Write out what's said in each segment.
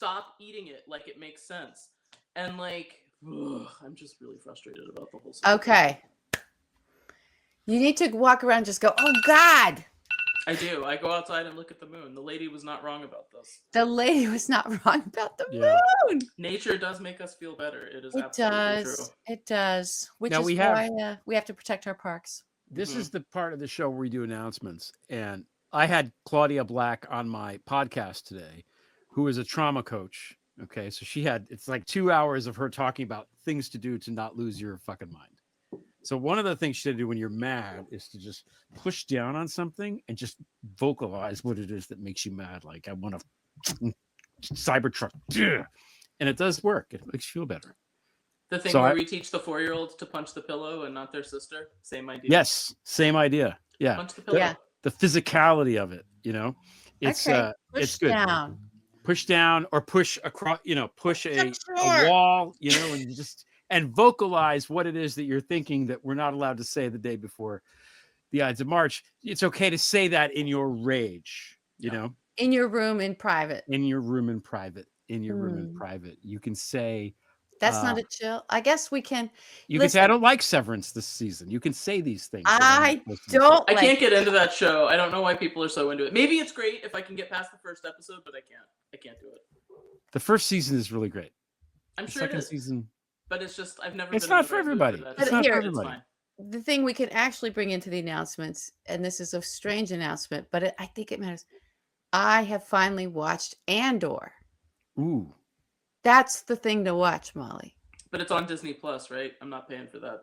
stop eating it like it makes sense. And like, I'm just really frustrated about the whole situation. Okay. You need to walk around and just go, oh, God. I do. I go outside and look at the moon. The lady was not wrong about this. The lady was not wrong about the moon. Nature does make us feel better. It is It absolutely does. true. It does. Which Now is why we have to protect our parks. This is the part of the show where we do announcements. And I had Claudia Black on my podcast today, who is a trauma coach. Okay. So it's like 2 hours of her talking about things to do to not lose your fucking mind. So one of the things you should do when you're mad is to just push down on something and just vocalize what it is that makes you mad. Like, I want a Cybertruck. And it does work. It makes you feel better. The thing where we teach the 4-year-olds to punch the pillow and not their sister. Same idea. Yes. Same idea. Yeah. Punch the pillow. Yeah. The physicality of it, it's it's good. Down. Push down or push across, push a wall, and vocalize what it is that you're thinking that we're not allowed to say the day before the Ides of March. It's okay to say that in your rage, in your room in private. In your room in private. You can say that's not a chill. I guess we can. You can say, I don't like Severance this season. You can say these things. I don't. I can't get into that show. I don't know why people are so into it. Maybe it's great if I can get past the first episode, but I can't. I can't do it. The first season is really great. I'm sure it is. Season. But it's just I've never. It's not for everybody. It's not for everybody. The thing we can actually bring into the announcements, and this is a strange announcement, but I think it matters. I have finally watched Andor. Ooh. That's the thing to watch, Molly. But it's on Disney Plus, right? I'm not paying for that.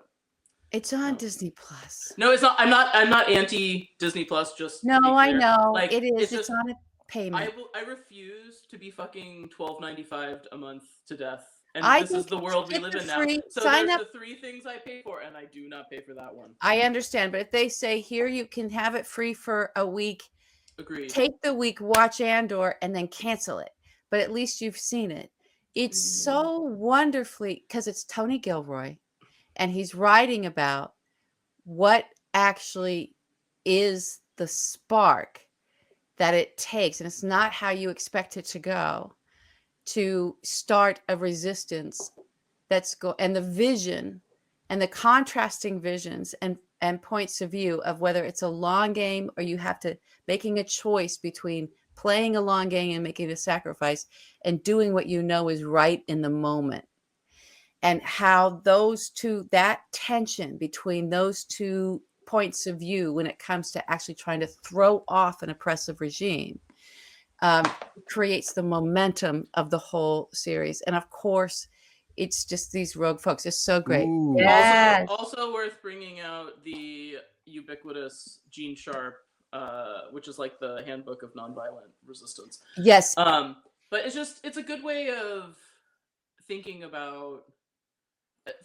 It's on Disney Plus. No, it's not. I'm not anti Disney Plus. Just no, I know. Like, it is. It's on a payment. I refuse to be fucking $12.95 a month to death. And this is the world we live in now. So there's the 3 things I pay for, and I do not pay for that one. I understand, but if they say here you can have it free for a week, agreed. Take the week, watch Andor, and then cancel it. But at least you've seen it. It's so wonderfully, because it's Tony Gilroy, and he's writing about what actually is the spark that it takes, and it's not how you expect it to go, to start a resistance and the vision and the contrasting visions and points of view of whether it's a long game or you have to making a choice between playing a long game and making a sacrifice and doing what you know is right in the moment. And how that tension between those 2 points of view when it comes to actually trying to throw off an oppressive regime creates the momentum of the whole series. And of course, it's just these rogue folks. It's so great. Yes. Also worth bringing out the ubiquitous Gene Sharp, which is like the handbook of nonviolent resistance. Yes. But it's a good way of thinking about.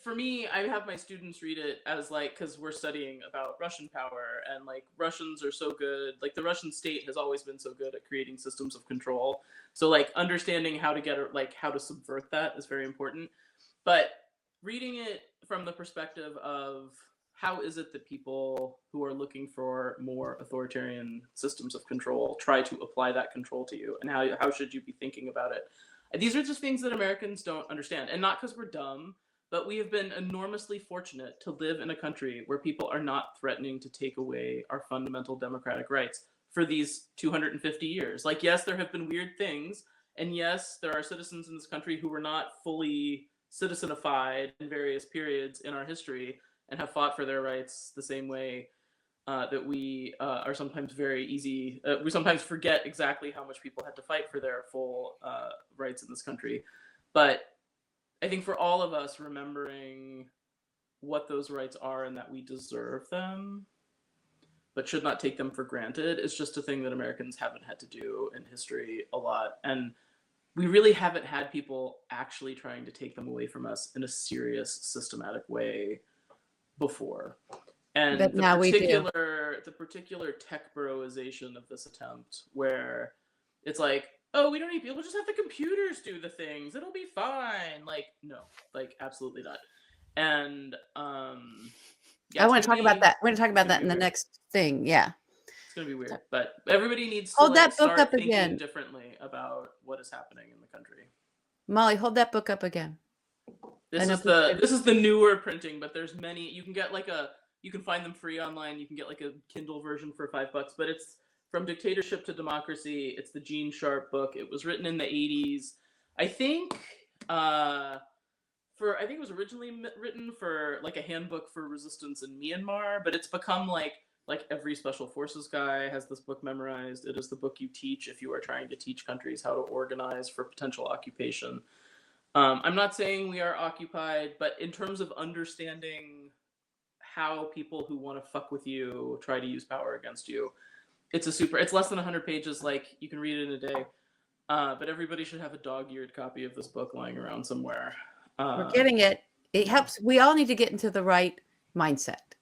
For me, I have my students read it as because we're studying about Russian power and Russians are so good. The Russian state has always been so good at creating systems of control. So understanding how to get how to subvert that is very important. But reading it from the perspective of how is it that people who are looking for more authoritarian systems of control try to apply that control to you, and how should you be thinking about it? These are just things that Americans don't understand, and not because we're dumb. But we have been enormously fortunate to live in a country where people are not threatening to take away our fundamental democratic rights for these 250 years. Yes, there have been weird things. And yes, there are citizens in this country who were not fully citizenified in various periods in our history and have fought for their rights the same way that we are sometimes very easy. We sometimes forget exactly how much people had to fight for their full rights in this country. But I think for all of us, remembering what those rights are and that we deserve them, but should not take them for granted, is just a thing that Americans haven't had to do in history a lot. And we really haven't had people actually trying to take them away from us in a serious, systematic way before. And but now the particular tech burroization of this attempt, where it's oh, we don't need people, just have the computers do the things. It'll be fine. No, absolutely not. And I want to talk about that. We're going to talk about that in the next thing. Yeah. It's gonna be weird, but everybody needs to Hold like that book start up thinking again. differently about what is happening in the country. Molly, hold that book up again. This is the newer printing, but there's many. You can get you can find them free online. You can get like a Kindle version for $5, but it's From Dictatorship to Democracy. It's the Gene Sharp book. It was written in the 80s. I think it was originally written for like a handbook for resistance in Myanmar, but it's become like every special forces guy has this book memorized. It is the book you teach if you are trying to teach countries how to organize for potential occupation. I'm not saying we are occupied, but in terms of understanding how people who want to fuck with you try to use power against you, it's less than 100 pages. Like, you can read it in a day. But everybody should have a dog-eared copy of this book lying around somewhere. We're getting it. It helps. We all need to get into the right mindset.